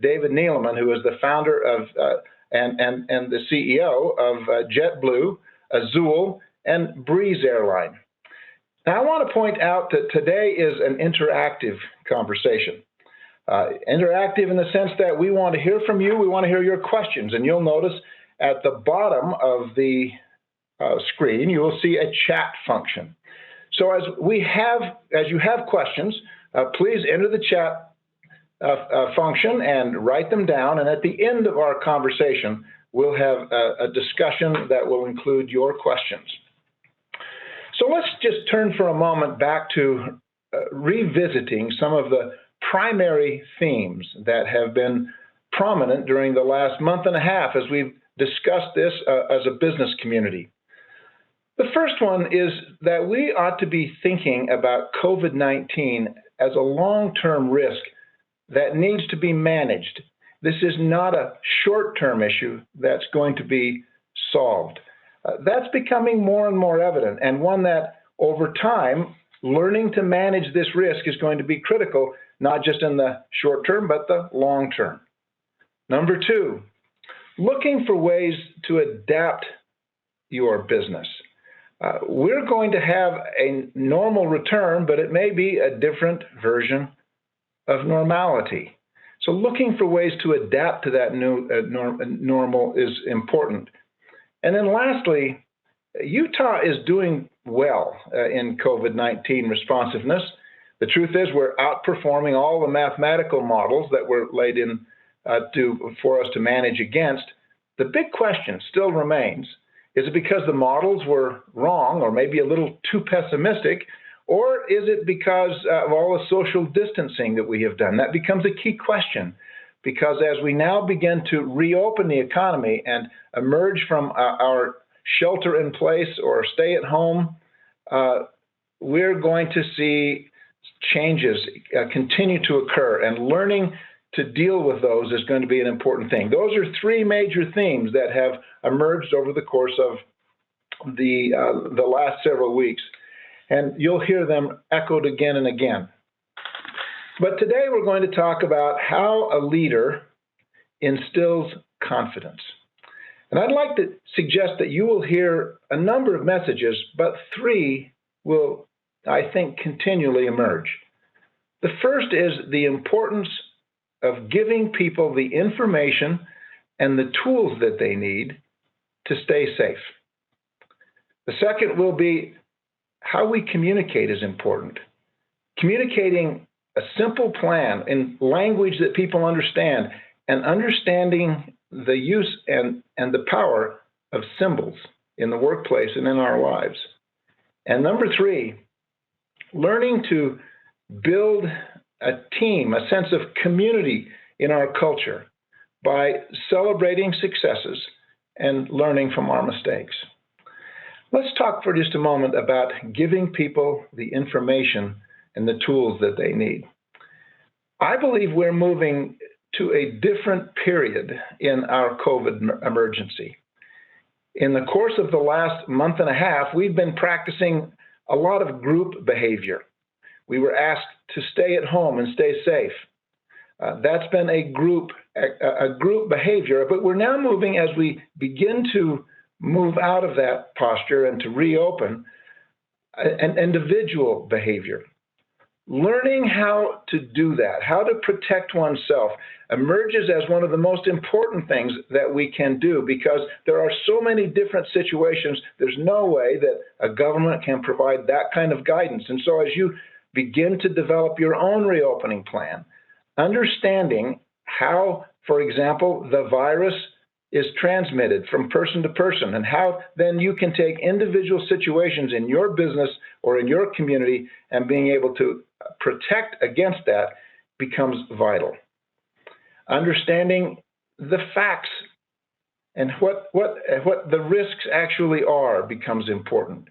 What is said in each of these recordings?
David Neeleman, who is the founder of and the CEO of JetBlue, Azul, and Breeze Airline. Now, I want to point out that today is an interactive conversation. Interactive in the sense that we want to hear from you. We want to hear your questions. And you'll notice at the bottom of the screen, you will see a chat function. So as you have questions, please enter the chat function and write them down. And at the end of our conversation, we'll have a discussion that will include your questions. So let's just turn for a moment back to revisiting some of the primary themes that have been prominent during the last month and a half as we've discussed this as a business community. The first one is that we ought to be thinking about COVID-19 as a long-term risk that needs to be managed. This is not a short-term issue that's going to be solved. That's becoming more and more evident, and one that over time, learning to manage this risk is going to be critical, not just in the short term, but the long term. Number two, looking for ways to adapt your business. We're going to have a normal return, but it may be a different version of normality. So looking for ways to adapt to that new normal is important. And then lastly, Utah is doing well in COVID-19 responsiveness. The truth is we're outperforming all the mathematical models that were laid in for us to manage against. The big question still remains, is it because the models were wrong or maybe a little too pessimistic, or is it because of all the social distancing that we have done? That becomes a key question, because as we now begin to reopen the economy and emerge from our shelter in place or stay at home, we're going to see changes continue to occur, and learning to deal with those is going to be an important thing. Those are three major themes that have emerged over the course of the last several weeks, and you'll hear them echoed again and again. But today we're going to talk about how a leader instills confidence. And I'd like to suggest that you will hear a number of messages, but three will, I think, continually emerge. The first is the importance of giving people the information and the tools that they need to stay safe. The second will be how we communicate is important. Communicating a simple plan in language that people understand, and understanding the use and the power of symbols in the workplace and in our lives. And number three, learning to build a team, a sense of community in our culture by celebrating successes and learning from our mistakes. Let's talk for just a moment about giving people the information and the tools that they need. I believe we're moving to a different period in our COVID emergency. In the course of the last month and a half, we've been practicing a lot of group behavior. We were asked to stay at home and stay safe. That's been a group behavior, but we're now moving, as we begin to move out of that posture and to reopen, an individual behavior. Learning how to do that, how to protect oneself, emerges as one of the most important things that we can do, because there are so many different situations. There's no way that a government can provide that kind of guidance. And so as you begin to develop your own reopening plan, understanding how, for example, the virus is transmitted from person to person, and how then you can take individual situations in your business or in your community and being able to protect against that becomes vital. Understanding the facts and what the risks actually are becomes important.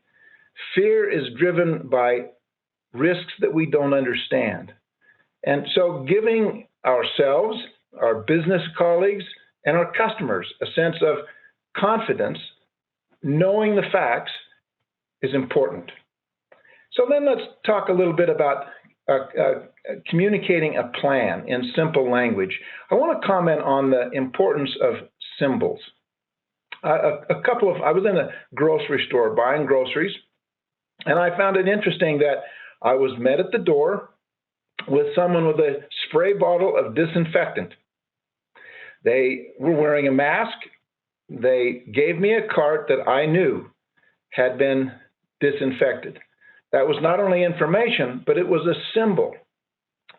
Fear is driven by risks that we don't understand. And so giving ourselves, our business colleagues, and our customers a sense of confidence, knowing the facts, is important. So then let's talk a little bit about communicating a plan in simple language, I want to comment on the importance of symbols. I was in a grocery store buying groceries, and I found it interesting that I was met at the door with someone with a spray bottle of disinfectant. They were wearing a mask. They gave me a cart that I knew had been disinfected. That was not only information, but it was a symbol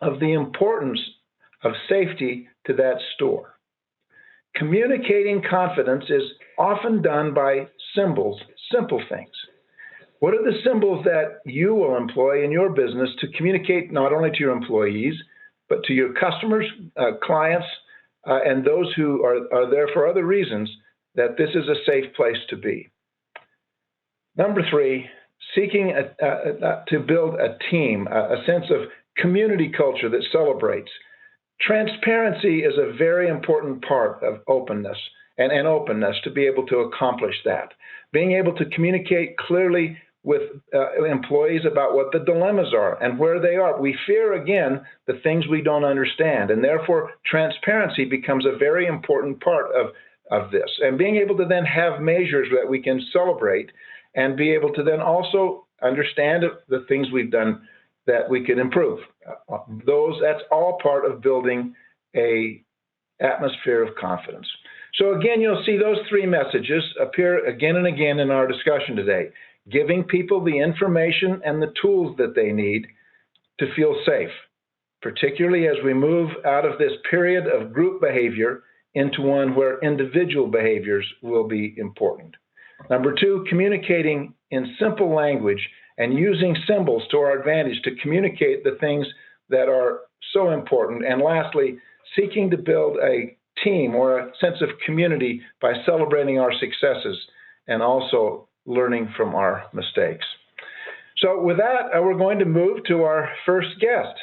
of the importance of safety to that store. Communicating confidence is often done by symbols, simple things. What are the symbols that you will employ in your business to communicate not only to your employees, but to your customers, clients, and those who are there for other reasons, that this is a safe place to be? Number 3, seeking to build a team, a sense of community culture that celebrates. Transparency is a very important part of openness and openness to be able to accomplish that. Being able to communicate clearly with employees about what the dilemmas are and where they are. We fear, again, the things we don't understand, and therefore transparency becomes a very important part of this. And being able to then have measures that we can celebrate and be able to then also understand the things we've done that we can improve. That's all part of building a atmosphere of confidence. So again, you'll see those 3 messages appear again and again in our discussion today. Giving people the information and the tools that they need to feel safe, particularly as we move out of this period of group behavior into one where individual behaviors will be important. Number 2, communicating in simple language and using symbols to our advantage to communicate the things that are so important. And lastly, seeking to build a team or a sense of community by celebrating our successes and also learning from our mistakes. So with that, we're going to move to our first guest,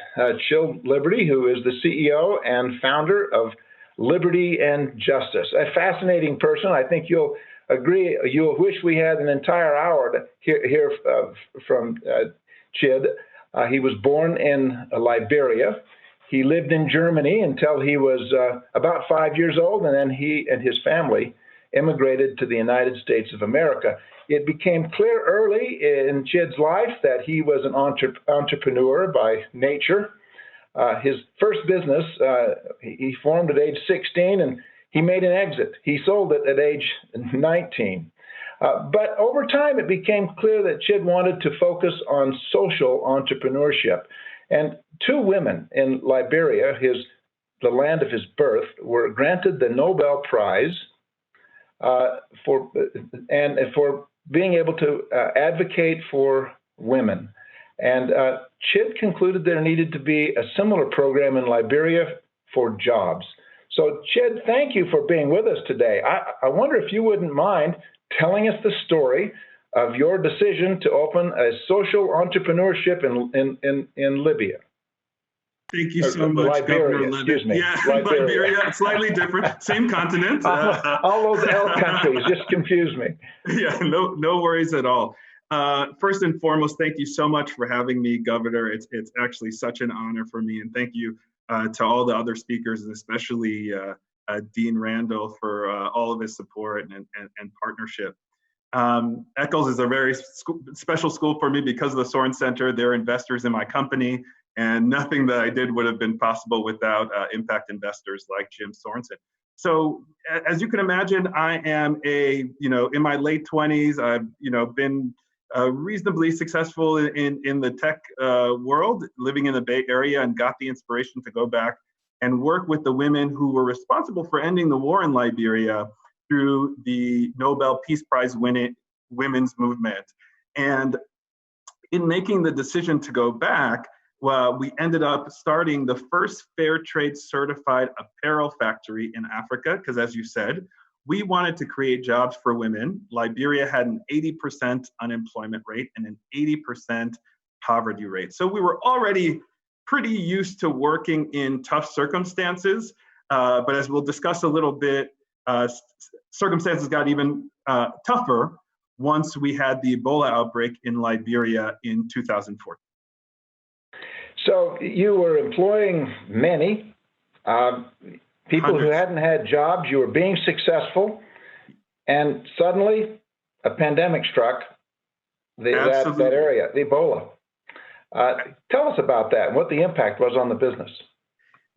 Chid Liberty, who is the CEO and founder of Liberty and Justice. A fascinating person. I think you'll agree, you'll wish we had an entire hour to hear from Chid. He was born in Liberia. He lived in Germany until he was about 5 years old, and then he and his family immigrated to the United States of America. It became clear early in Chid's life that he was an entrepreneur by nature. His first business he formed at age 16, and he made an exit. He sold it at age 19. But over time, it became clear that Chid wanted to focus on social entrepreneurship. And 2 women in Liberia, the land of his birth, were granted the Nobel Prize for being able to advocate for women. And Chid concluded there needed to be a similar program in Liberia for jobs. So Chid, thank you for being with us today. I wonder if you wouldn't mind telling us the story of your decision to open a social entrepreneurship in Libya. Thank you so much, Governor Levin. Yeah, Liberia, slightly different, same continent. All those L countries just confuse me. Yeah, no worries at all. First and foremost, thank you so much for having me, Governor. It's actually such an honor for me, and thank you to all the other speakers, and especially Dean Randall for all of his support and partnership. Eccles is a very special school for me because of the Sorensen Center. They're investors in my company, and nothing that I did would have been possible without impact investors like Jim Sorensen. So as you can imagine, I am in my late 20s. I've been reasonably successful in the tech world, living in the Bay Area, and got the inspiration to go back and work with the women who were responsible for ending the war in Liberia through the Nobel Peace Prize women's movement. And in making the decision to go back, we ended up starting the first fair trade certified apparel factory in Africa, because as you said, we wanted to create jobs for women. Liberia had an 80% unemployment rate and an 80% poverty rate. So we were already pretty used to working in tough circumstances, but as we'll discuss a little bit, circumstances got even tougher once we had the Ebola outbreak in Liberia in 2014. So you were employing many people who Hundreds. hadn't had jobs. You were being successful, and suddenly a pandemic struck that area, the Ebola. Tell us about that and what the impact was on the business.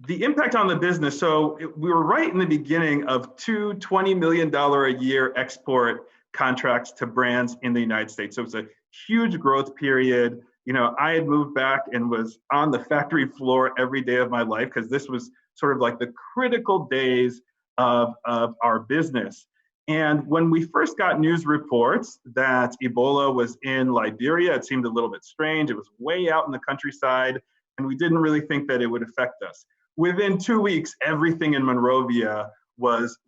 The impact on the business. So we were right in the beginning of two $20 million a year export contracts to brands in the United States. So it was a huge growth period. You know, I had moved back and was on the factory floor every day of my life because this was sort of like the critical days of our business. And when we first got news reports that Ebola was in Liberia, it seemed a little bit strange. It was way out in the countryside, and we didn't really think that it would affect us. Within 2 weeks, everything in Monrovia was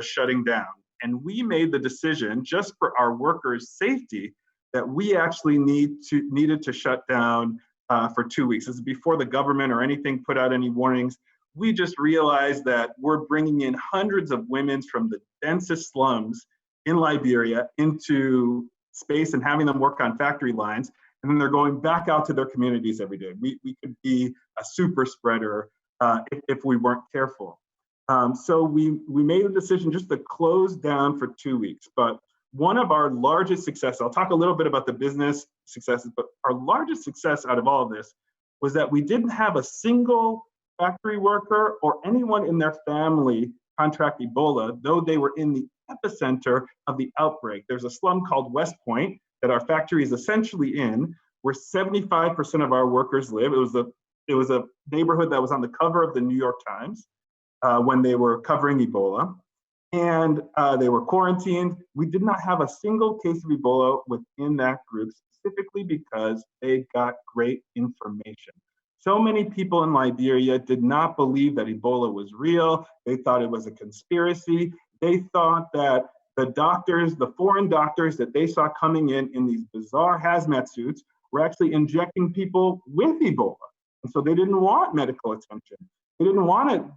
shutting down. And we made the decision, just for our workers' safety, that we actually needed to shut down for 2 weeks. This is before the government or anything put out any warnings. We just realized that we're bringing in hundreds of women from the densest slums in Liberia into space and having them work on factory lines. And then they're going back out to their communities every day. We could be a super spreader if we weren't careful. So we made a decision just to close down for 2 weeks. But one of our largest successes, I'll talk a little bit about the business successes, but our largest success out of all of this was that we didn't have a single factory worker or anyone in their family contract Ebola, though they were in the epicenter of the outbreak. There's a slum called West Point that our factory is essentially in, where 75% of our workers live. It was a neighborhood that was on the cover of the New York Times when they were covering Ebola. And they were quarantined. We did not have a single case of Ebola within that group, specifically because they got great information. So many people in Liberia did not believe that Ebola was real. They thought it was a conspiracy. They thought that the doctors, the foreign doctors that they saw coming in these bizarre hazmat suits, were actually injecting people with Ebola. And so they didn't want medical attention. They didn't want to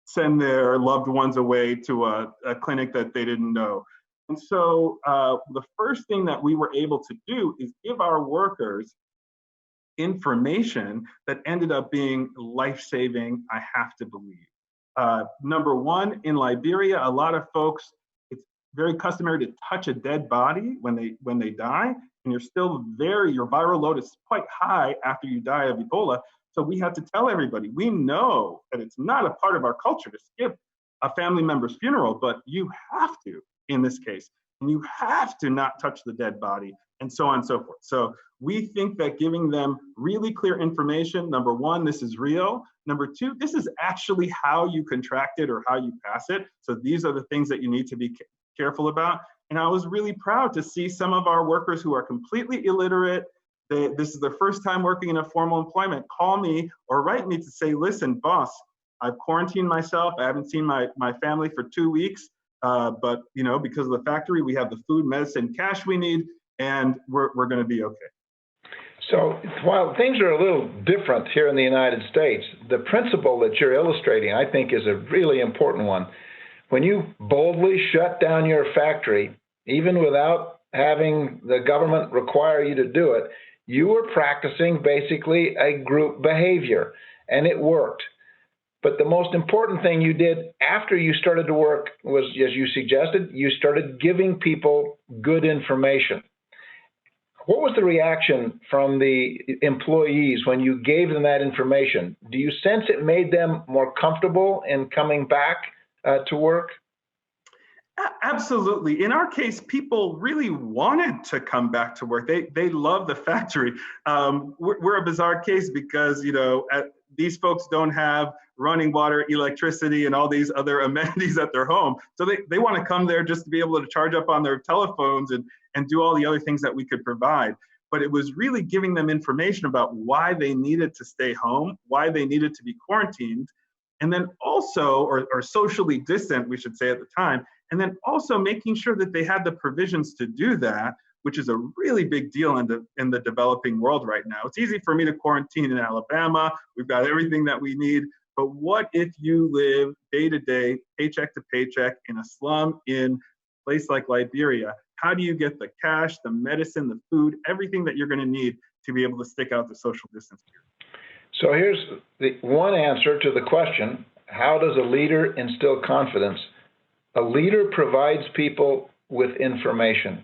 send their loved ones away to a clinic that they didn't know. And so the first thing that we were able to do is give our workers information that ended up being life-saving, I have to believe. Number one, in Liberia, a lot of folks, it's very customary to touch a dead body when they die, and your viral load is quite high after you die of Ebola. So we had to tell everybody, we know that it's not a part of our culture to skip a family member's funeral, but you have to in this case, and you have to not touch the dead body, and so on and so forth. So we think that giving them really clear information, number one, this is real. Number two, this is actually how you contract it or how you pass it. So these are the things that you need to be careful about. And I was really proud to see some of our workers who are completely illiterate, this is their first time working in a formal employment, call me or write me to say, listen, boss, I've quarantined myself. I haven't seen my family for 2 weeks, but because of the factory, we have the food, medicine, cash we need, and we're going to be okay. So while things are a little different here in the United States, the principle that you're illustrating, I think, is a really important one. When you boldly shut down your factory, even without having the government require you to do it, you were practicing basically a group behavior, and it worked. But the most important thing you did after you started to work was, as you suggested, you started giving people good information. What was the reaction from the employees when you gave them that information? Do you sense it made them more comfortable in coming back to work? Absolutely. In our case, people really wanted to come back to work. They love the factory. We're a bizarre case because, these folks don't have running water, electricity, and all these other amenities at their home. So they want to come there just to be able to charge up on their telephones and do all the other things that we could provide. But it was really giving them information about why they needed to stay home, why they needed to be quarantined, and then also, or socially distant, we should say at the time, and then also making sure that they had the provisions to do that, which is a really big deal in the developing world right now. It's easy for me to quarantine in Alabama. We've got everything that we need. But what if you live day to day, paycheck to paycheck in a slum in a place like Liberia? How do you get the cash, the medicine, the food, everything that you're going to need to be able to stick out the social distance period? So here's the one answer to the question, how does a leader instill confidence? A leader provides people with information,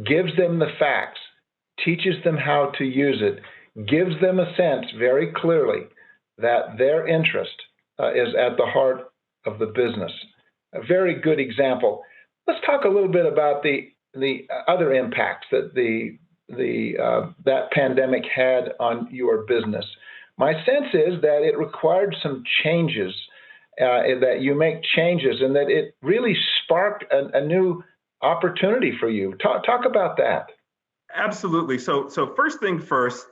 gives them the facts, teaches them how to use it, gives them a sense very clearly that their interest is at the heart of the business. A very good example. Let's talk a little bit about the other impacts that that pandemic had on your business. My sense is that it required some changes, that you make changes, and that it really sparked a new opportunity for you. Talk about that. Absolutely. So first thing first,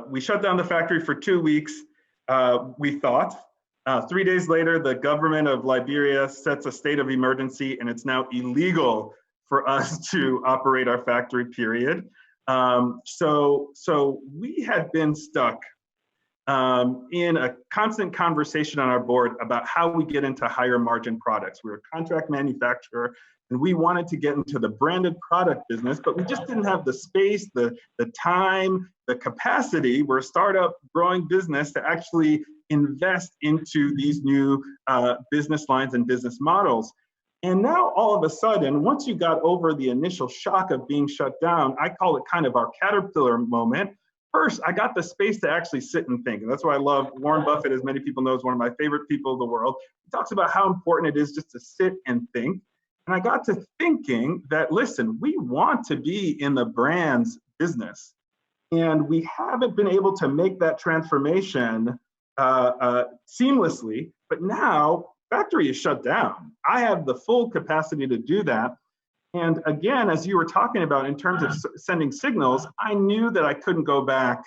we shut down the factory for 2 weeks. We thought 3 days later, the government of Liberia sets a state of emergency, and it's now illegal for us to operate our factory, period. So we had been stuck in a constant conversation on our board about how we get into higher margin products. We're a contract manufacturer, and we wanted to get into the branded product business, but we just didn't have the space, the time, the capacity. We're a startup growing business to actually invest into these new business lines and business models. And now all of a sudden, once you got over the initial shock of being shut down, I call it kind of our caterpillar moment. First, I got the space to actually sit and think. And that's why I love Warren Buffett, as many people know, is one of my favorite people in the world. He talks about how important it is just to sit and think. And I got to thinking that, listen, we want to be in the brands business. And we haven't been able to make that transformation seamlessly. But now, factory is shut down. I have the full capacity to do that. And again, as you were talking about in terms of sending signals, I knew that I couldn't go back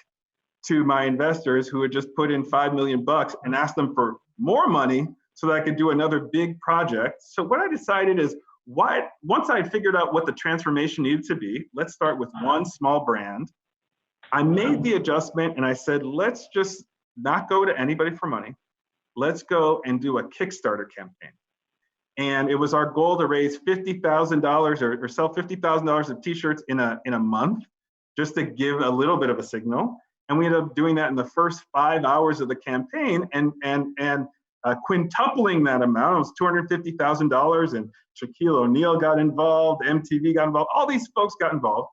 to my investors who had just put in $5 million and ask them for more money so that I could do another big project. So what I decided is, once I figured out what the transformation needed to be, let's start with one small brand. I made the adjustment and I said, let's just not go to anybody for money. Let's go and do a Kickstarter campaign. And it was our goal to raise $50,000 or sell $50,000 of t-shirts in a month, just to give a little bit of a signal. And we ended up doing that in the first 5 hours of the campaign and quintupling that amount. It was $250,000, and Shaquille O'Neal got involved, MTV got involved, all these folks got involved.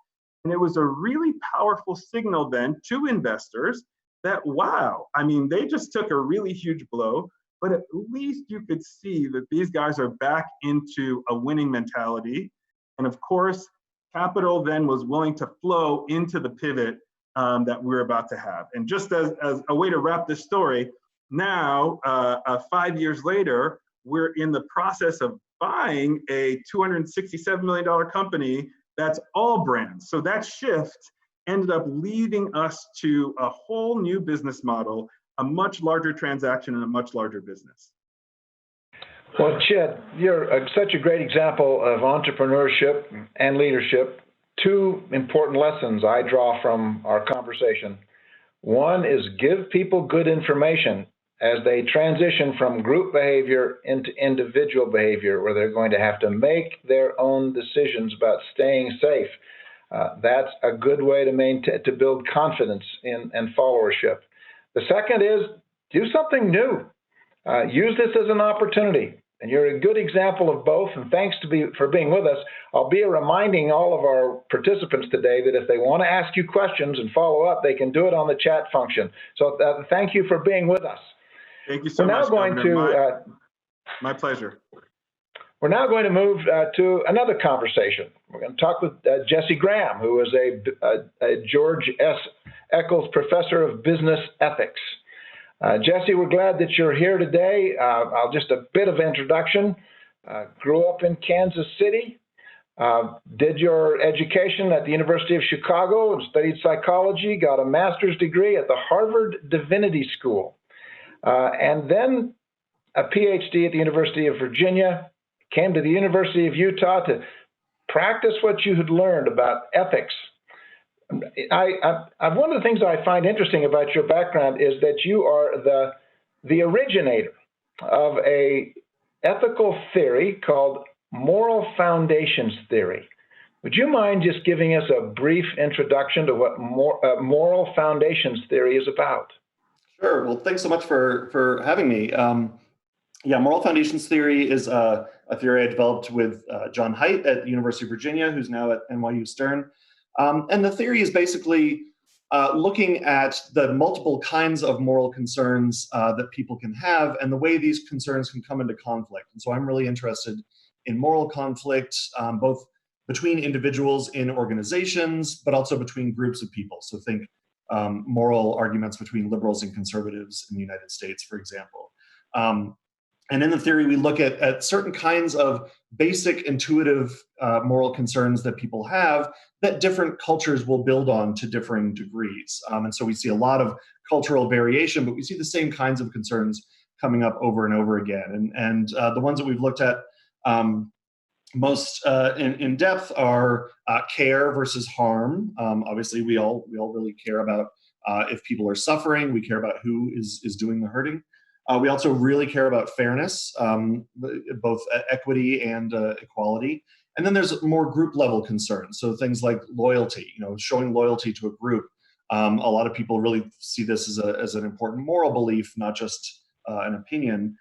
And it was a really powerful signal then to investors that, wow, I mean, they just took a really huge blow, but at least you could see that these guys are back into a winning mentality. And of course, capital then was willing to flow into the pivot that we're about to have. And just as a way to wrap this story, now, 5 years later, we're in the process of buying a $267 million company that's all brands. So that shift ended up leading us to a whole new business model, a much larger transaction and a much larger business. Well, Chet, you're such a great example of entrepreneurship and leadership. Two important lessons I draw from our conversation. One is give people good information as they transition from group behavior into individual behavior, where they're going to have to make their own decisions about staying safe. That's a good way to build confidence and followership. The second is do something new. Use this as an opportunity. And you're a good example of both. And thanks for being with us. I'll be reminding all of our participants today that if they want to ask you questions and follow up, they can do it on the chat function. So thank you for being with us. Thank you so much. We're now going my pleasure. We're now going to move to another conversation. We're going to talk with Jesse Graham, who is a George S. Eccles Professor of Business Ethics. Jesse, we're glad that you're here today. Just a bit of introduction. Grew up in Kansas City, did your education at the University of Chicago and studied psychology, got a master's degree at the Harvard Divinity School, and then a PhD at the University of Virginia, came to the University of Utah to practice what you had learned about ethics. One of the things I find interesting about your background is that you are the originator of a ethical theory called moral foundations theory. Would you mind just giving us a brief introduction to what moral foundations theory is about? Sure. Well, thanks so much for having me. Yeah, moral foundations theory is a theory I developed with John Haidt at the University of Virginia, who's now at NYU Stern. And the theory is basically looking at the multiple kinds of moral concerns that people can have and the way these concerns can come into conflict. And so I'm really interested in moral conflict, both between individuals in organizations, but also between groups of people. So think moral arguments between liberals and conservatives in the United States, for example. And in the theory, we look at certain kinds of basic intuitive moral concerns that people have that different cultures will build on to differing degrees. And so we see a lot of cultural variation, but we see the same kinds of concerns coming up over and over again. And the ones that we've looked at most in depth are care versus harm. Obviously, we all really care about if people are suffering. We care about who is doing the hurting. We also really care about fairness, both equity and equality. And then there's more group level concerns. So things like loyalty, showing loyalty to a group. A lot of people really see this as an important moral belief, not just an opinion.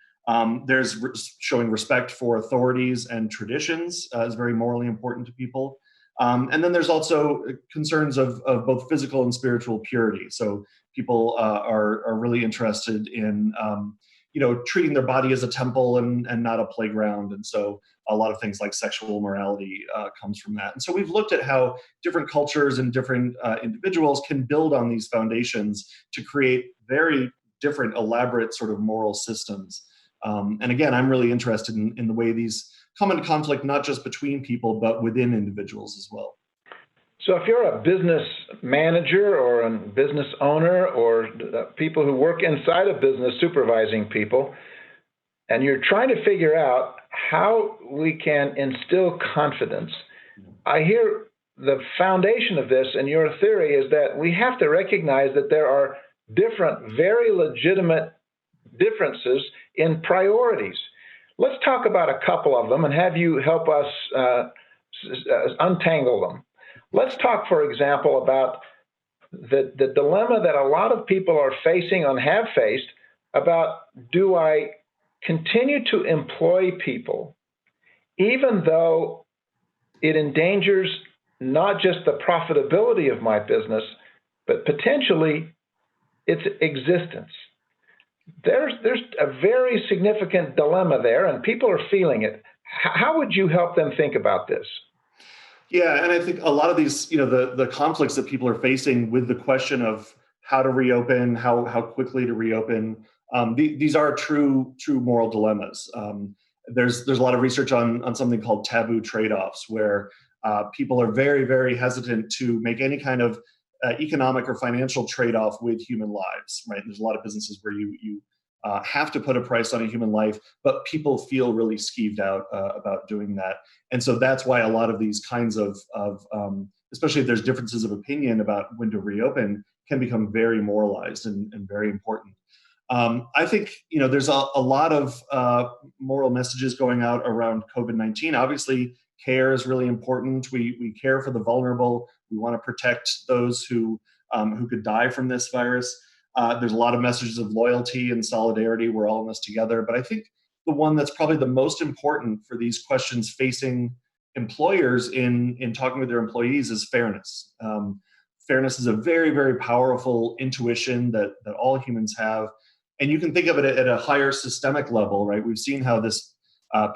There's showing respect for authorities and traditions is very morally important to people. And then there's also concerns of both physical and spiritual purity. So people are really interested in treating their body as a temple and not a playground. And so a lot of things like sexual morality comes from that. And so we've looked at how different cultures and different individuals can build on these foundations to create very different, elaborate sort of moral systems. And again, I'm really interested in the way these come into conflict, not just between people, but within individuals as well. So if you're a business manager or a business owner or people who work inside a business supervising people, and you're trying to figure out how we can instill confidence, I hear the foundation of this and your theory is that we have to recognize that there are different, very legitimate differences in priorities. Let's talk about a couple of them and have you help us untangle them. Let's talk, for example, about the dilemma that a lot of people are facing and have faced about, do I continue to employ people even though it endangers not just the profitability of my business, but potentially its existence? There's a very significant dilemma there, and people are feeling it. How would you help them think about this? Yeah, and I think a lot of these, the conflicts that people are facing with the question of how to reopen, how quickly to reopen, these are true moral dilemmas. There's a lot of research on something called taboo trade-offs, where people are very, very hesitant to make any kind of economic or financial trade-off with human lives, right? There's a lot of businesses where you have to put a price on a human life, but people feel really skeeved out about doing that. And so that's why a lot of these kinds of especially if there's differences of opinion about when to reopen, can become very moralized and very important. I think, there's a lot of moral messages going out around COVID-19. Obviously, care is really important. We care for the vulnerable. We want to protect those who could die from this virus. There's a lot of messages of loyalty and solidarity. We're all in this together. But I think the one that's probably the most important for these questions facing employers in talking with their employees is fairness. Fairness is a very, very powerful intuition that all humans have. And you can think of it at a higher systemic level, right? We've seen how this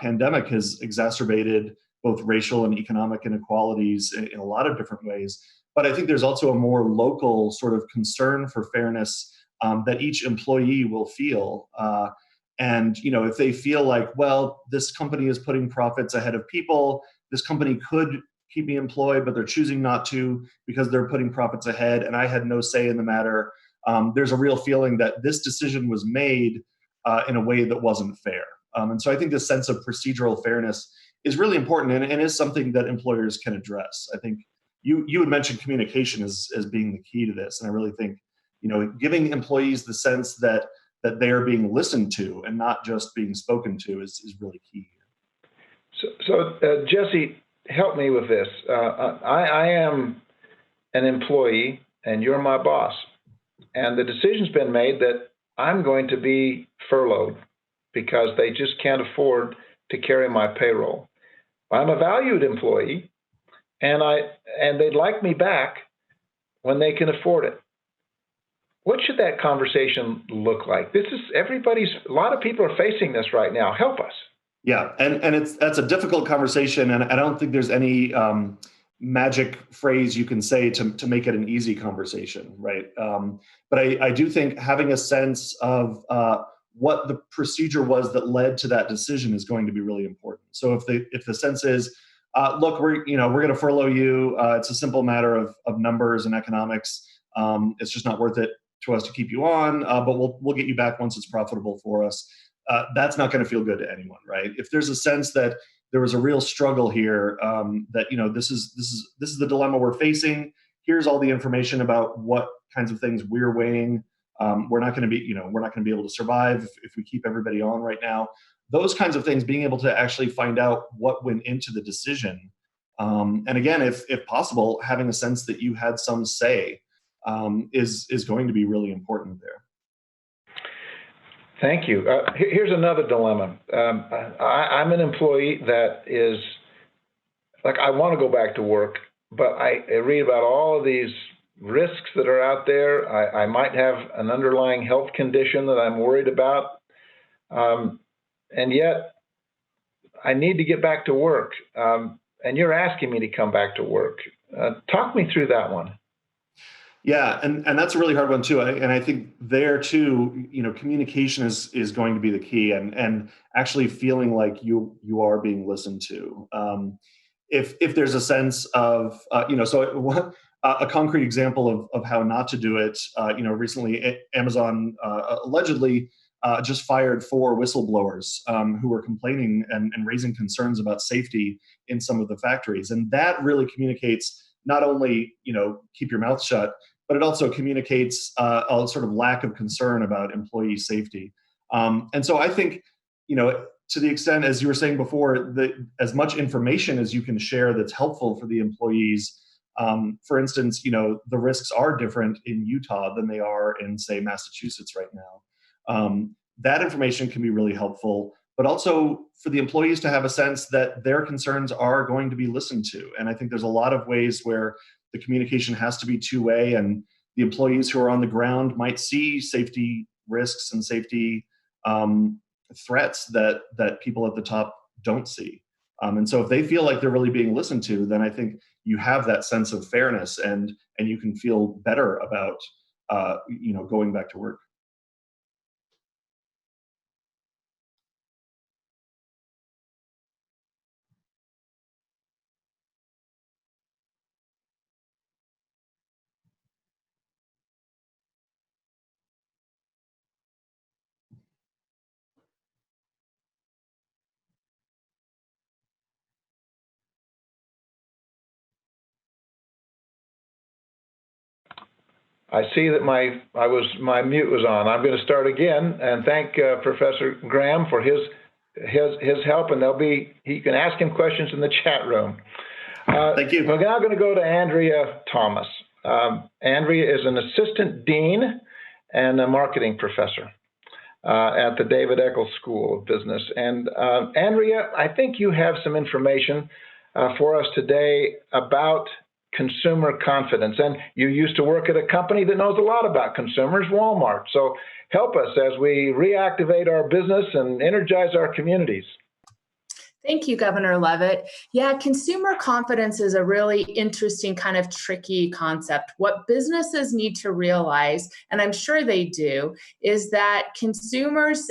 pandemic has exacerbated both racial and economic inequalities in a lot of different ways. But I think there's also a more local sort of concern for fairness that each employee will feel. And if they feel like, well, this company is putting profits ahead of people, this company could keep me employed, but they're choosing not to because they're putting profits ahead, and I had no say in the matter. There's a real feeling that this decision was made in a way that wasn't fair. And so I think this sense of procedural fairness is really important and is something that employers can address. I think you had mentioned communication as being the key to this. And I really think, giving employees the sense that they are being listened to and not just being spoken to is really key. So Jesse, help me with this. I am an employee and you're my boss. And the decision's been made that I'm going to be furloughed because they just can't afford to carry my payroll. I'm a valued employee, and they'd like me back when they can afford it. What should that conversation look like? A lot of people are facing this right now. Help us. Yeah, and that's a difficult conversation, and I don't think there's any magic phrase you can say to make it an easy conversation, right? But I do think having a sense of what the procedure was that led to that decision is going to be really important. So if the sense is, look, we're going to furlough you. It's a simple matter of numbers and economics. It's just not worth it to us to keep you on, but we'll get you back once it's profitable for us. That's not going to feel good to anyone, right? If there's a sense that there was a real struggle here, that this is the dilemma we're facing. Here's all the information about what kinds of things we're weighing. We're not going to be able to survive if we keep everybody on right now. Those kinds of things, being able to actually find out what went into the decision, and again, if possible, having a sense that you had some say, is going to be really important there. Thank you. Here's another dilemma. I'm an employee that is like, I want to go back to work, but I read about all of these risks that are out there. I might have an underlying health condition that I'm worried about. And yet I need to get back to work. And you're asking me to come back to work. Talk me through that one. Yeah, and that's a really hard one too. And I think there too, communication is going to be the key, and actually feeling like you are being listened to. If there's a sense of, so a concrete example of how not to do it, recently Amazon allegedly just fired 4 whistleblowers who were complaining and raising concerns about safety in some of the factories, and that really communicates not only keep your mouth shut, but it also communicates a sort of lack of concern about employee safety. And so I think, to the extent, as you were saying before, that as much information as you can share that's helpful for the employees. For instance, the risks are different in Utah than they are in, say, Massachusetts right now. That information can be really helpful, but also for the employees to have a sense that their concerns are going to be listened to. And I think there's a lot of ways where the communication has to be two-way, and the employees who are on the ground might see safety risks and safety threats that people at the top don't see. And so if they feel like they're really being listened to, then I think you have that sense of fairness, and you can feel better about going back to work. I see that my mute was on. I'm going to start again and thank Professor Graham for his help, and you can ask him questions in the chat room. Thank you. We're now going to go to Andrea Thomas. Andrea is an assistant dean and a marketing professor at the David Eccles School of Business. And Andrea, I think you have some information for us today about consumer confidence. And you used to work at a company that knows a lot about consumers, Walmart. So help us as we reactivate our business and energize our communities. Thank you, Governor Leavitt. Yeah, consumer confidence is a really interesting kind of tricky concept. What businesses need to realize, and I'm sure they do, is that consumers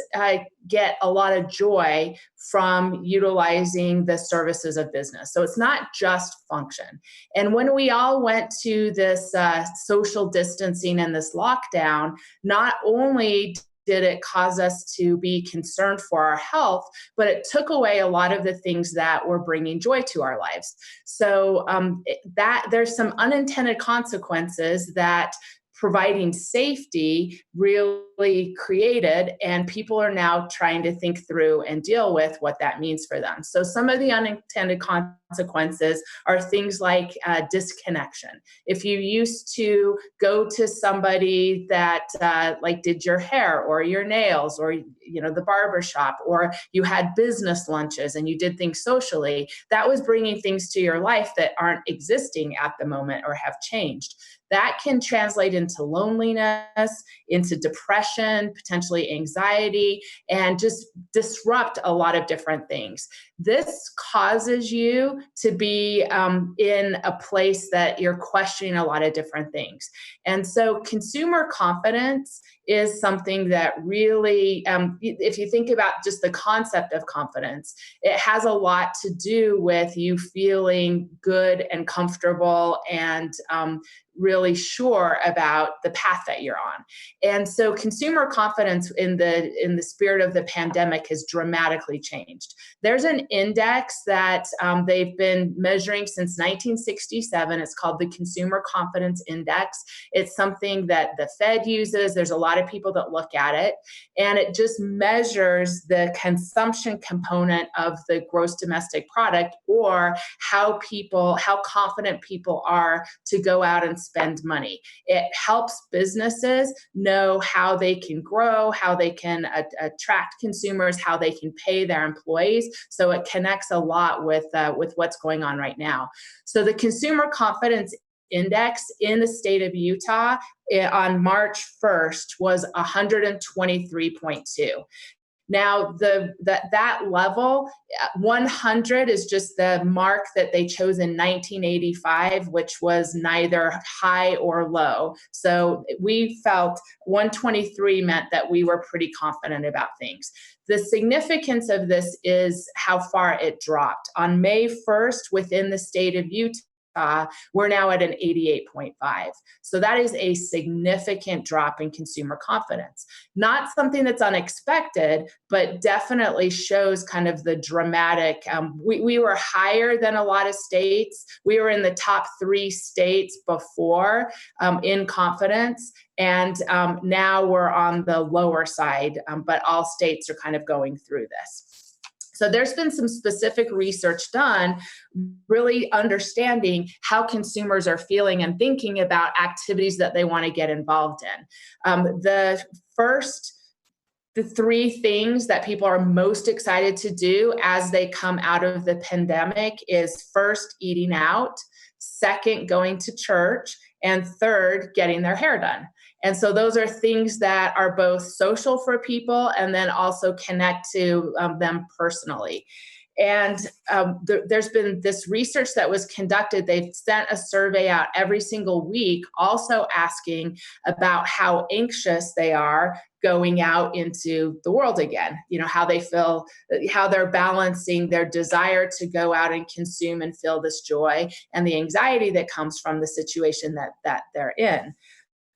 get a lot of joy from utilizing the services of business. So it's not just function. And when we all went to this social distancing and this lockdown, not only did it cause us to be concerned for our health, but it took away a lot of the things that were bringing joy to our lives. So that there's some unintended consequences that providing safety really created, and people are now trying to think through and deal with what that means for them. So some of the unintended consequences consequences are things like disconnection. If you used to go to somebody that like did your hair or your nails or the barber shop, or you had business lunches and you did things socially, that was bringing things to your life that aren't existing at the moment or have changed. That can translate into loneliness, into depression, potentially anxiety, and just disrupt a lot of different things. This causes you to be in a place that you're questioning a lot of different things. And so consumer confidence is something that really, if you think about just the concept of confidence, it has a lot to do with you feeling good and comfortable and really sure about the path that you're on. And so consumer confidence in the spirit of the pandemic has dramatically changed. There's an index that they've been measuring since 1967. It's called the Consumer Confidence Index. It's something that the Fed uses. There's a lot of people that look at it, and it just measures the consumption component of the gross domestic product, or how confident people are to go out and spend money. It helps businesses know how they can grow, how they can attract consumers, how they can pay their employees. So it connects a lot with what's going on right now. So the Consumer Confidence Index in the state of Utah on March 1st was 123.2. Now, that level, 100 is just the mark that they chose in 1985, which was neither high or low. So we felt 123 meant that we were pretty confident about things. The significance of this is how far it dropped. On May 1st, within the state of Utah, we're now at an 88.5. So that is a significant drop in consumer confidence. Not something that's unexpected, but definitely shows kind of the dramatic, we were higher than a lot of states. We were in the top 3 states before in confidence. And now we're on the lower side, but all states are kind of going through this. So there's been some specific research done, really understanding how consumers are feeling and thinking about activities that they want to get involved in. The 3 things that people are most excited to do as they come out of the pandemic is first, eating out, second, going to church, and third, getting their hair done. And so those are things that are both social for people and then also connect to them personally. And there's been this research that was conducted. They've sent a survey out every single week, also asking about how anxious they are going out into the world again, how they feel, how they're balancing their desire to go out and consume and feel this joy and the anxiety that comes from the situation that they're in.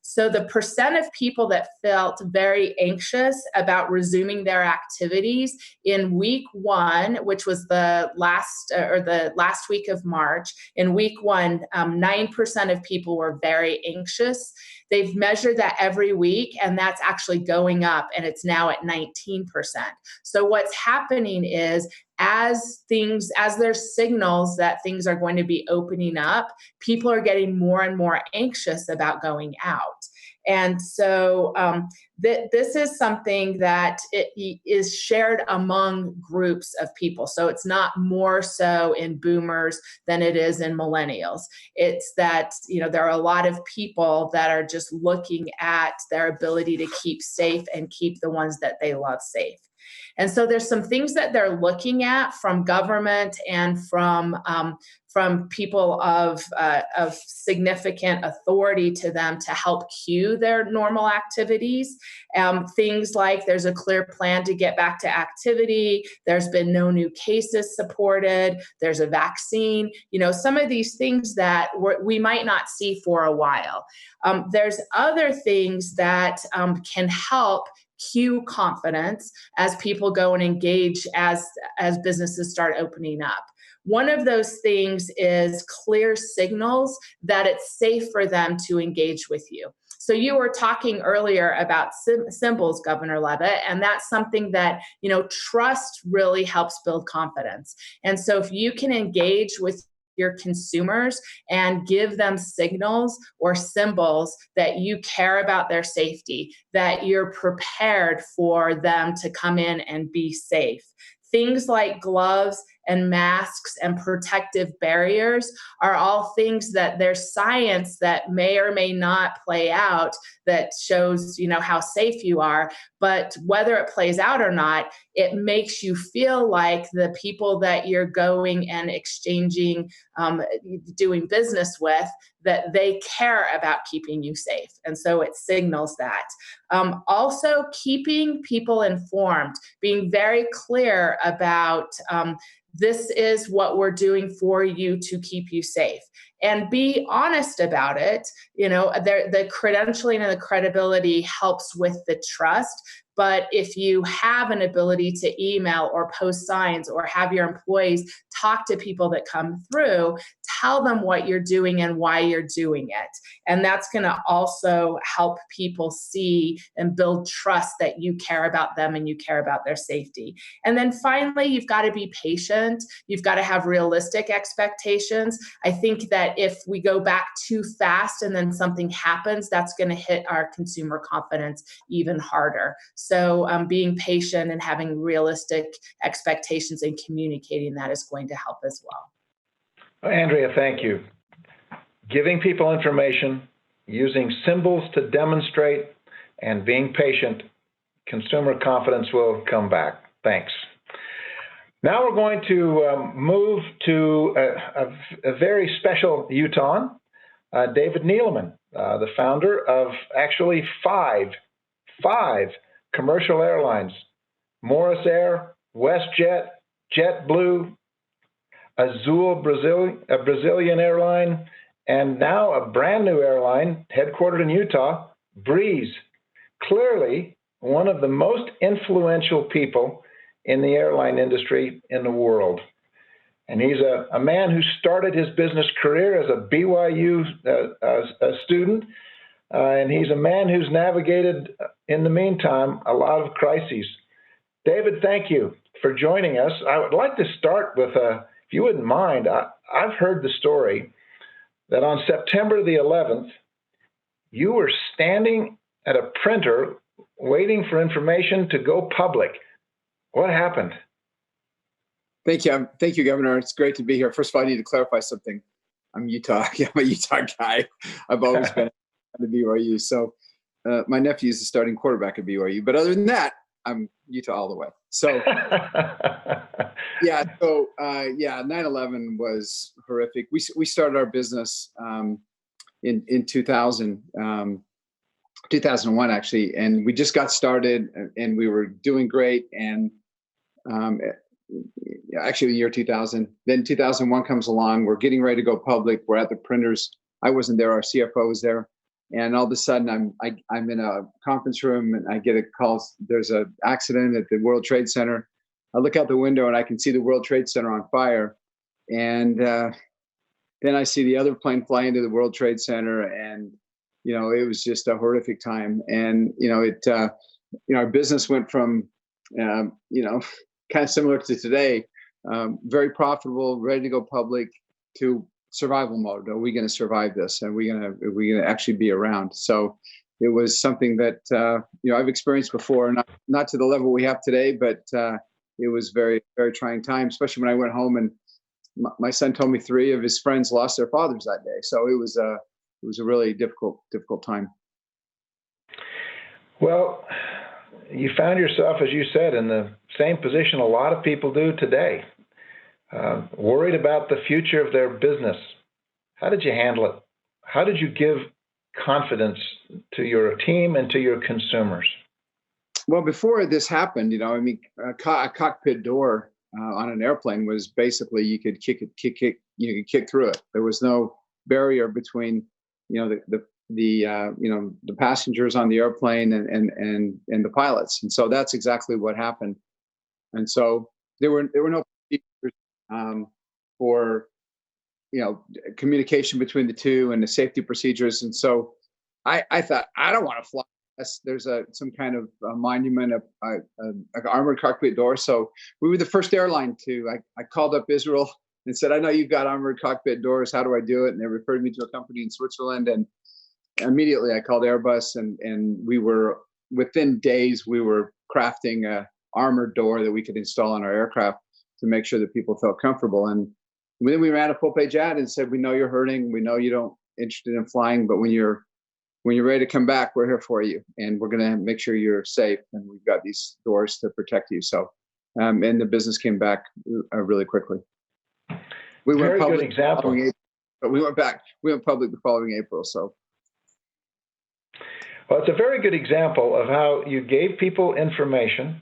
So the percent of people that felt very anxious about resuming their activities in week 1, which was the last week of March, in week 1, 9% of people were very anxious. They've measured that every week, and that's actually going up, and it's now at 19%. So what's happening is, as there's signals that things are going to be opening up, people are getting more and more anxious about going out. And so this is something that it is shared among groups of people. So it's not more so in boomers than it is in millennials. It's that, there are a lot of people that are just looking at their ability to keep safe and keep the ones that they love safe. And so there's some things that they're looking at from government and from people of significant authority to them to help cue their normal activities. Things like there's a clear plan to get back to activity. There's been no new cases supported. There's a vaccine. Some of these things that we might not see for a while. There's other things that can help cue confidence as people go and engage as businesses start opening up. One of those things is clear signals that it's safe for them to engage with you. So you were talking earlier about symbols, Governor Levitt, and that's something that, trust really helps build confidence. And so if you can engage with your consumers and give them signals or symbols that you care about their safety, that you're prepared for them to come in and be safe. Things like gloves and masks and protective barriers are all things that there's science that may or may not play out that shows, how safe you are. But whether it plays out or not, it makes you feel like the people that you're going and exchanging, doing business with, that they care about keeping you safe. And so it signals that. Also, keeping people informed, being very clear about this is what we're doing for you to keep you safe, and be honest about it. The credentialing and the credibility helps with the trust. But if you have an ability to email or post signs or have your employees talk to people that come through, tell them what you're doing and why you're doing it. And that's going to also help people see and build trust that you care about them and you care about their safety. And then finally, you've got to be patient. You've got to have realistic expectations. I think that if we go back too fast and then something happens, that's going to hit our consumer confidence even harder. So being patient and having realistic expectations and communicating that is going to help as well. Andrea, thank you. Giving people information, using symbols to demonstrate, and being patient, consumer confidence will come back. Thanks. Now we're going to move to a very special Utahn, David Neeleman, the founder of actually five commercial airlines: Morris Air, WestJet, JetBlue, Azul, a Brazilian airline, and now a brand new airline headquartered in Utah, Breeze. Clearly, one of the most influential people in the airline industry in the world. And he's a man who started his business career as a BYU student, and he's a man who's navigated, in the meantime, a lot of crises. David, thank you for joining us. I would like to start with, if you wouldn't mind, I've heard the story that on September the 11th, you were standing at a printer waiting for information to go public. What happened? Thank you, Governor. It's great to be here. First of all, I need to clarify something. I'm a Utah guy. I've always been at BYU. So my nephew's the starting quarterback at BYU. But other than that, I'm Utah all the way. So 9/11 was horrific. We started our business in 2001 actually, and we just got started and we were doing great. And actually the year 2000, then 2001 comes along. We're getting ready to go public. We're at the printers. I wasn't there. Our CFO was there. And all of a sudden I'm in a conference room and I get a call. There's an accident at the World Trade Center. I look out the window and I can see the World Trade Center on fire. And then I see the other plane fly into the World Trade Center, and it was just a horrific time. And our business went from kind of similar to today, very profitable, ready to go public, to survival mode. Are we going to survive this? Are we going to actually be around? So it was something that I've experienced before, not to the level we have today, but it was very, very trying time, especially when I went home and my son told me 3 of his friends lost their fathers that day. So it was a really difficult time. Well, you found yourself, as you said, in the same position a lot of people do today, worried about the future of their business. How did you handle it? How did you give confidence to your team and to your consumers? Well, before this happened, a cockpit door on an airplane was basically you could kick through it. There was no barrier between the passengers on the airplane and the pilots, and so that's exactly what happened. And so there were no procedures for communication between the two and the safety procedures, and so I thought, I don't want to fly. There's some kind of monument, an armored cockpit door. So we were the first airline to. I called up Israel and said, I know you've got armored cockpit doors. How do I do it? And they referred me to a company in Switzerland. And immediately I called Airbus, and we were, within days, we were crafting a armored door that we could install on our aircraft to make sure that people felt comfortable. And then we ran a full page ad and said, we know you're hurting. We know you don't interested in flying, but when you're ready to come back, we're here for you, and we're going to make sure you're safe. And we've got these doors to protect you. So, and the business came back really quickly. We went Very public good example. but we went public the following April. So, well, it's a very good example of how you gave people information.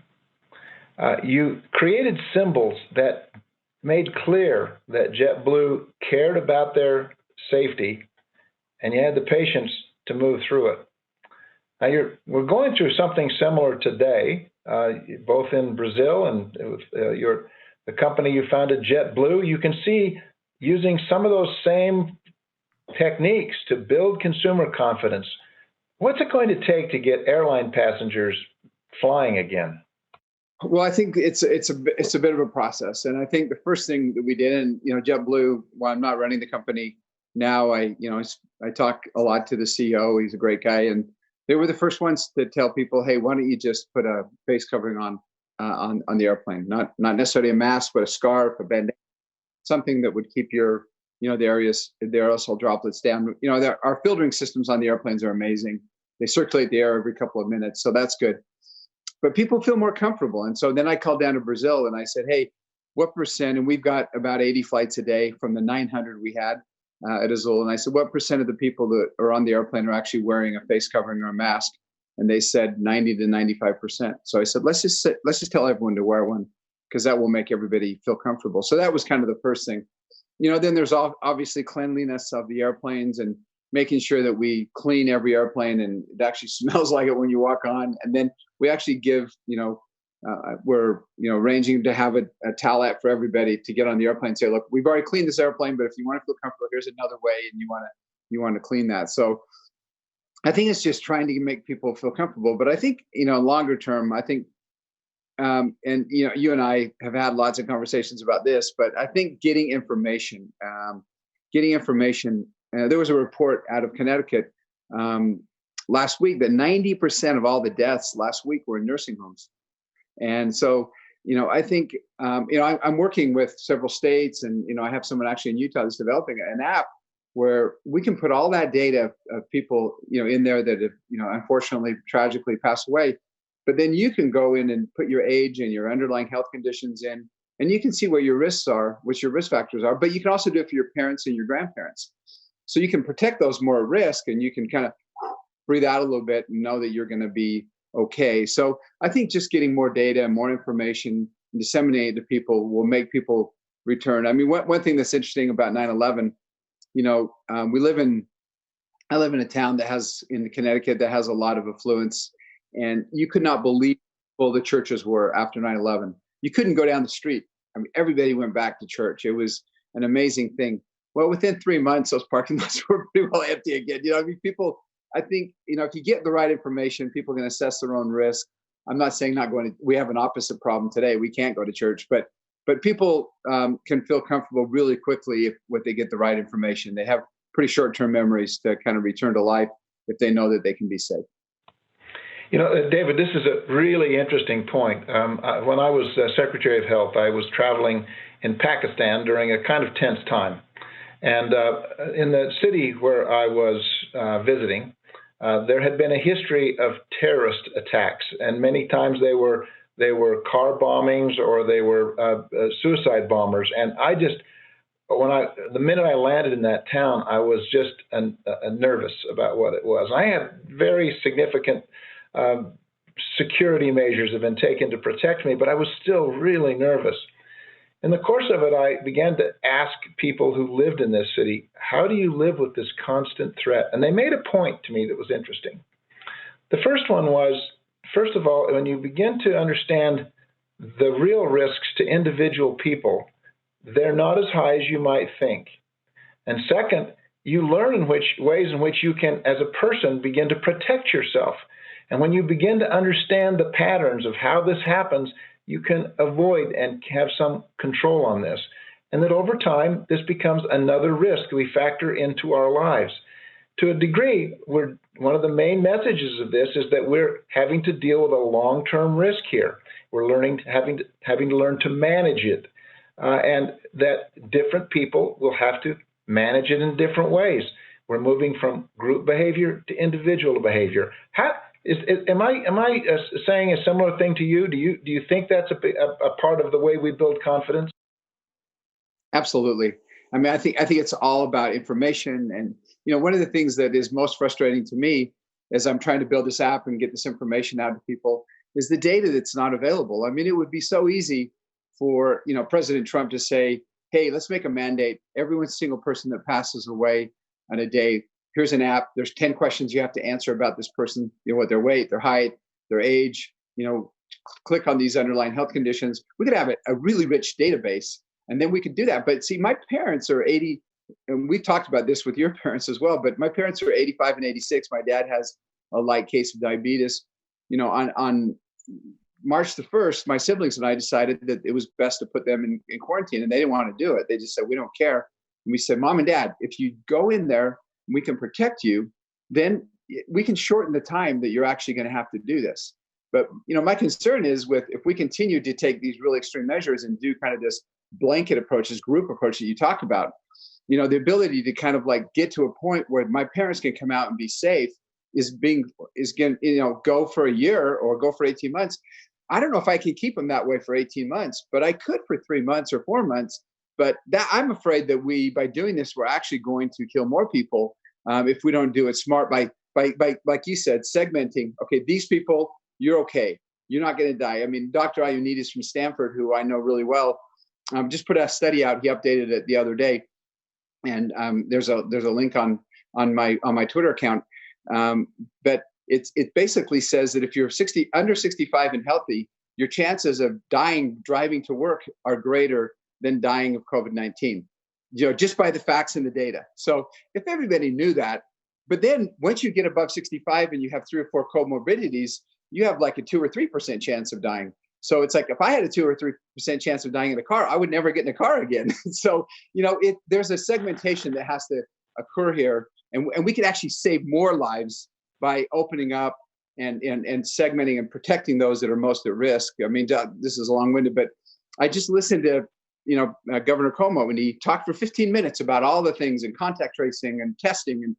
You created symbols that made clear that JetBlue cared about their safety, and you had the patience to move through it. Now we're going through something similar today, both in Brazil and with the company you founded, JetBlue. You can see using some of those same techniques to build consumer confidence. What's it going to take to get airline passengers flying again? Well, I think it's a bit of a process, and I think the first thing that we did, and JetBlue, while I'm not running the company now, I talk a lot to the CEO. He's a great guy, and they were the first ones to tell people, hey, why don't you just put a face covering on the airplane? Not necessarily a mask, but a scarf, a bandana, something that would keep your the aerosol droplets down. Our filtering systems on the airplanes are amazing. They circulate the air every couple of minutes, so that's good. But people feel more comfortable. And so then I called down to Brazil and I said, hey, what percent, and we've got about 80 flights a day from the 900 we had at Azul. And I said, what percent of the people that are on the airplane are actually wearing a face covering or a mask? And they said 90 to 95%. So I said, let's just tell everyone to wear one, because that will make everybody feel comfortable. So that was kind of the first thing. Then there's obviously cleanliness of the airplanes and making sure that we clean every airplane and it actually smells like it when you walk on. And then we actually give, we're, arranging to have a towelette for everybody to get on the airplane and say, look, we've already cleaned this airplane, but if you want to feel comfortable, here's another way, and you want to clean that. So I think it's just trying to make people feel comfortable. But I think, longer term, I think, and you and I have had lots of conversations about this, but I think getting information, there was a report out of Connecticut last week that 90% of all the deaths last week were in nursing homes. And so, I think, I'm working with several states, and, I have someone actually in Utah that's developing an app where we can put all that data of people, in there that have, unfortunately, tragically passed away. But then you can go in and put your age and your underlying health conditions in, and you can see what your risks are, what your risk factors are. But you can also do it for your parents and your grandparents. So you can protect those more at risk, and you can kind of breathe out a little bit and know that you're going to be okay. So I think just getting more data and more information and disseminating it to people will make people return. I mean, one thing that's interesting about 9/11, I live in a town that has, in Connecticut, that has a lot of affluence, and you could not believe how full the churches were after 9/11. You couldn't go down the street. I mean, everybody went back to church. It was an amazing thing. Well, within 3 months, those parking lots were pretty well empty again. People, I think, if you get the right information, people can assess their own risk. I'm not saying not going to, we have an opposite problem today. We can't go to church, but people can feel comfortable really quickly if they get the right information. They have pretty short-term memories to kind of return to life if they know that they can be safe. David, this is a really interesting point. When I was Secretary of Health, I was traveling in Pakistan during a kind of tense time. And in the city where I was visiting, there had been a history of terrorist attacks, and many times they were car bombings or they were suicide bombers. And the minute I landed in that town, I was just nervous about what it was. I had very significant security measures have been taken to protect me, but I was still really nervous. In the course of it, I began to ask people who lived in this city, how do you live with this constant threat? And they made a point to me that was interesting. The first one was, first of all, when you begin to understand the real risks to individual people, they're not as high as you might think. And second, you learn in ways in which you can, as a person, begin to protect yourself. And when you begin to understand the patterns of how this happens, you can avoid and have some control on this. And that over time, this becomes another risk we factor into our lives. To a degree, one of the main messages of this is that we're having to deal with a long-term risk here. We're having to learn to manage it, and that different people will have to manage it in different ways. We're moving from group behavior to individual behavior. Am I saying a similar thing to you? Do you think that's a part of the way we build confidence? Absolutely. I mean, I think it's all about information. And one of the things that is most frustrating to me as I'm trying to build this app and get this information out to people is the data that's not available. I mean, it would be so easy for President Trump to say, "Hey, let's make a mandate. Every single person that passes away on a day, here's an app. There's 10 questions you have to answer about this person. What their weight, their height, their age. Click on these underlying health conditions." We could have a really rich database. And then we could do that. But see, my parents are 80, and we've talked about this with your parents as well, but my parents are 85 and 86. My dad has a light case of diabetes. On March the 1st, my siblings and I decided that it was best to put them in quarantine, and they didn't want to do it. They just said, "We don't care." And we said, "Mom and Dad, if you go in there, we can protect you, then we can shorten the time that you're actually going to have to do this." But, my concern is if we continue to take these really extreme measures and do kind of this blanket approach, this group approach that you talk about, the ability to kind of like get to a point where my parents can come out and be safe is going to go for a year or go for 18 months. I don't know if I can keep them that way for 18 months, but I could for 3 months or 4 months. But that I'm afraid that by doing this, we're actually going to kill more people if we don't do it smart by like you said, segmenting. Okay, these people, you're okay. You're not going to die. I mean, Dr. Ioannidis from Stanford, who I know really well, just put a study out. He updated it the other day, and there's a link on my Twitter account. But it basically says that if you're under 65 and healthy, your chances of dying driving to work are greater than dying of COVID-19. Just by the facts and the data. So if everybody knew that, but then once you get above 65 and you have 3 or 4 comorbidities, you have like a 2 or 3% chance of dying. So it's like if I had a 2 or 3% chance of dying in a car, I would never get in a car again. So, there's a segmentation that has to occur here. And we can actually save more lives by opening up and segmenting and protecting those that are most at risk. I mean, this is long-winded, but I just listened to, Governor Cuomo, and he talked for 15 minutes about all the things and contact tracing and testing. And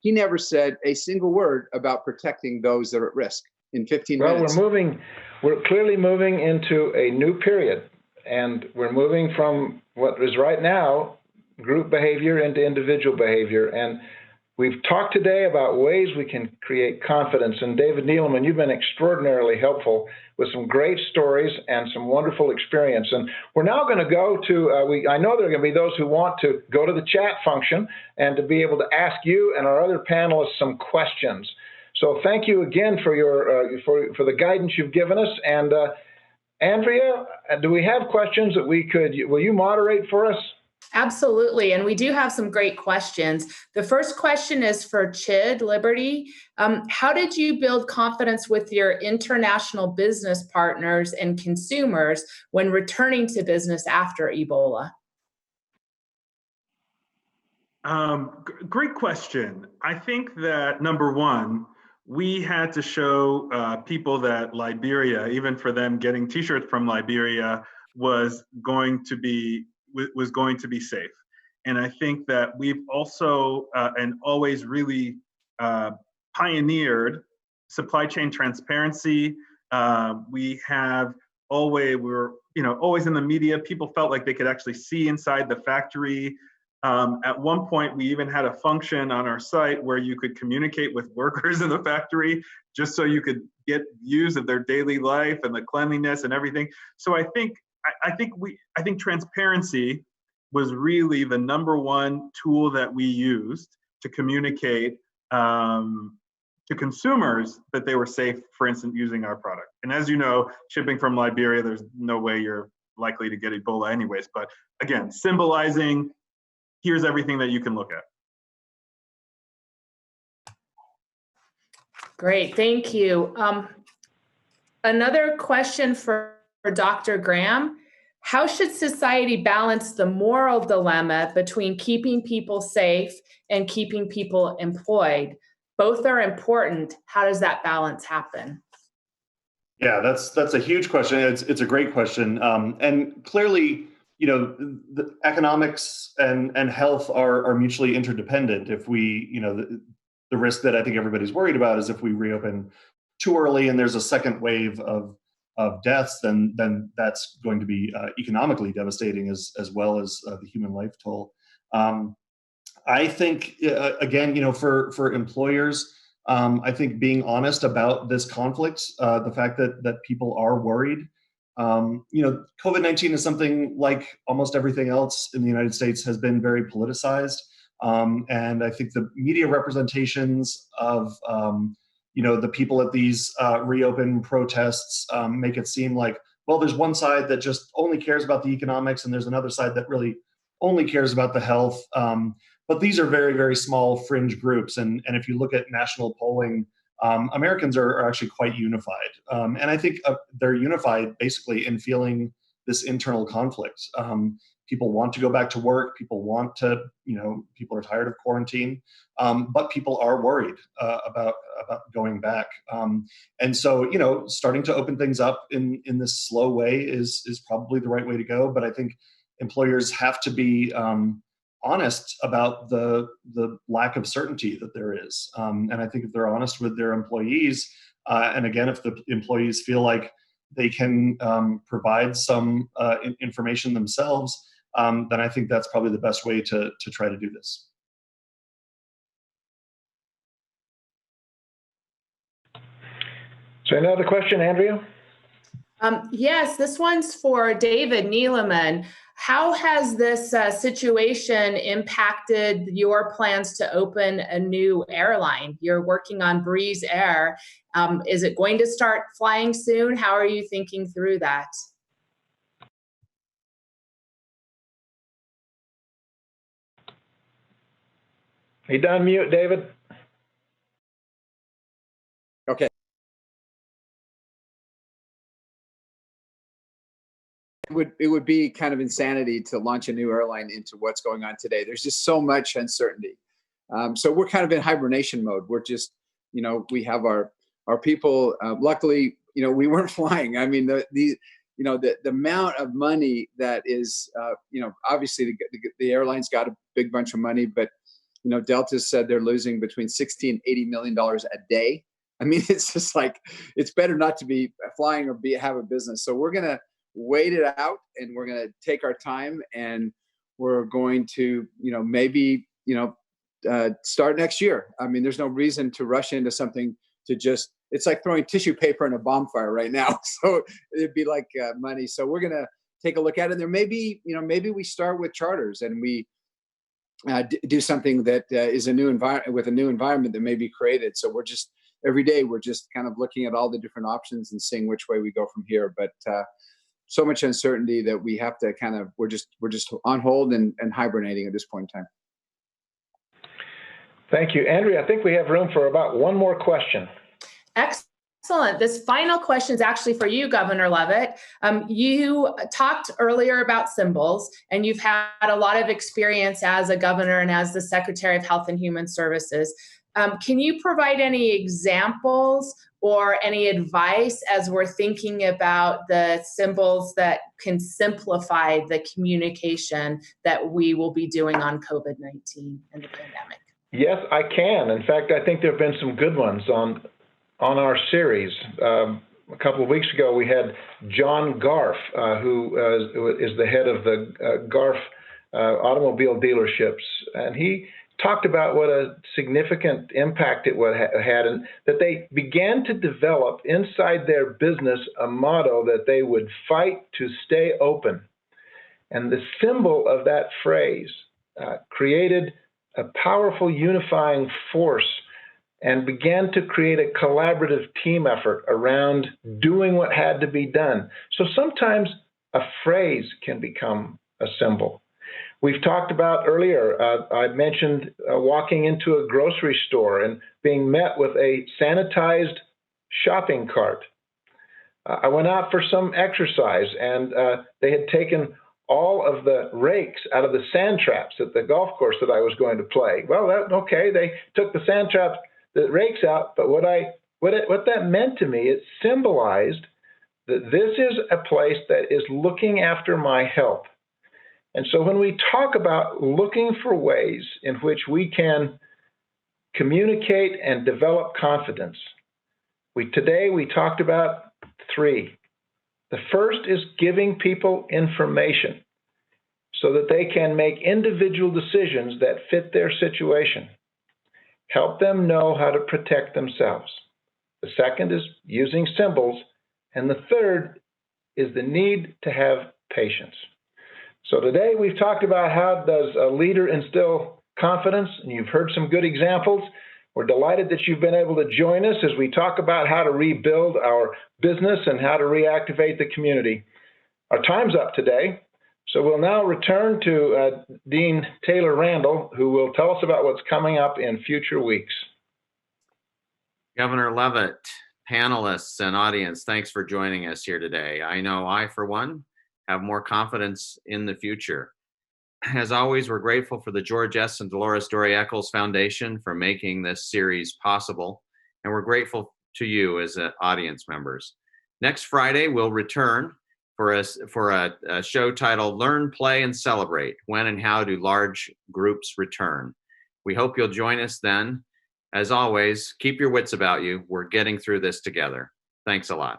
he never said a single word about protecting those that are at risk in 15 minutes. Well, we're clearly moving into a new period, and we're moving from what is right now group behavior into individual behavior. And we've talked today about ways we can create confidence. And David Neeleman, you've been extraordinarily helpful with some great stories and some wonderful experience. And we're now going to go to, I know there are going to be those who want to go to the chat function and to be able to ask you and our other panelists some questions. So thank you again for your for the guidance you've given us. And Andrea, do we have questions that will you moderate for us? Absolutely. And we do have some great questions. The first question is for Chid Liberty. How did you build confidence with your international business partners and consumers when returning to business after Ebola? Great question. I think that number one, we had to show people that Liberia, even for them getting T-shirts from Liberia, was going to be safe. And I think that we've also and always really pioneered supply chain transparency. We're always in the media. People felt like they could actually see inside the factory. At one point, we even had a function on our site where you could communicate with workers in the factory just so you could get views of their daily life and the cleanliness and everything. So I think transparency was really the number one tool that we used to communicate to consumers that they were safe, for instance, using our product. And as you know, shipping from Liberia, there's no way you're likely to get Ebola anyways. But again, symbolizing, here's everything that you can look at. Great, thank you. Another question for Dr. Graham. How should society balance the moral dilemma between keeping people safe and keeping people employed? Both are important. How does that balance happen? Yeah, that's a huge question. It's a great question, and clearly, the economics and health are mutually interdependent. If we, the risk that I think everybody's worried about is if we reopen too early and there's a second wave of deaths, then that's going to be economically devastating as well as the human life toll. I think again, for employers. I think being honest about this conflict, the fact that people are worried. COVID-19 is something like almost everything else in the United States has been very politicized. And I think the media representations of, the people at these reopen protests make it seem like, well, there's one side that just only cares about the economics and there's another side that really only cares about the health. But these are very, very small fringe groups. And if you look at national polling, Americans are actually quite unified. And I think they're unified basically in feeling this internal conflict. People want to go back to work. People want to, people are tired of quarantine, but people are worried about going back. And so, starting to open things up in this slow way is probably the right way to go. But I think employers have to be honest about the lack of certainty that there is. And I think if they're honest with their employees, and again, if the employees feel like they can provide some information themselves, then I think that's probably the best way to try to do this. So another question, Andrea? Yes, this one's for David Neeleman. How has this situation impacted your plans to open a new airline? You're working on Breeze Air. Is it going to start flying soon? How are you thinking through that? You done mute, David? Okay. It would be kind of insanity to launch a new airline into what's going on today. There's just so much uncertainty. So we're kind of in hibernation mode. We're just, we have our people. Luckily, we weren't flying. I mean, the amount of money that is, obviously the airlines got a big bunch of money, but Delta said they're losing between $60 and $80 million a day. I mean, it's just like, it's better not to be flying or have a business. So we're gonna wait it out, and we're going to take our time, and we're going to, maybe, start next year. I mean, there's no reason to rush into something it's like throwing tissue paper in a bonfire right now. So it'd be like money. So we're going to take a look at it. There may be, maybe we start with charters and we do something that is a new environment with a new environment that may be created. So every day we're just kind of looking at all the different options and seeing which way we go from here. But so much uncertainty that we have to we're just on hold and hibernating at this point in time. Thank you. Andrea, I think we have room for about one more question. Excellent. This final question is actually for you, Governor Leavitt. You talked earlier about symbols, and you've had a lot of experience as a governor and as the Secretary of Health and Human Services. Can you provide any examples or any advice as we're thinking about the symbols that can simplify the communication that we will be doing on COVID-19 and the pandemic? Yes, I can. In fact, I think there have been some good ones on our series. A couple of weeks ago, we had John Garf, who is the head of the Garf automobile dealerships, and he talked about what a significant impact it had, and that they began to develop inside their business a motto that they would fight to stay open. And the symbol of that phrase created a powerful unifying force and began to create a collaborative team effort around doing what had to be done. So sometimes a phrase can become a symbol. We've talked about earlier, I mentioned walking into a grocery store and being met with a sanitized shopping cart. I went out for some exercise, and they had taken all of the rakes out of the sand traps at the golf course that I was going to play. Well, okay, they took the sand traps, the rakes out, but what that meant to me, it symbolized that this is a place that is looking after my health. And so when we talk about looking for ways in which we can communicate and develop confidence, today we talked about 3. The first is giving people information so that they can make individual decisions that fit their situation. Help them know how to protect themselves. The second is using symbols. And the third is the need to have patience. So today we've talked about how does a leader instill confidence, and you've heard some good examples. We're delighted that you've been able to join us as we talk about how to rebuild our business and how to reactivate the community. Our time's up today, so we'll now return to Dean Taylor Randall, who will tell us about what's coming up in future weeks. Governor Leavitt, panelists and audience, thanks for joining us here today. I know I, for one, have more confidence in the future. As always, we're grateful for the George S. and Dolores Dory Eccles Foundation for making this series possible, and we're grateful to you as audience members. Next Friday, we'll return for a show titled Learn, Play, and Celebrate, When and How Do Large Groups Return? We hope you'll join us then. As always, keep your wits about you. We're getting through this together. Thanks a lot.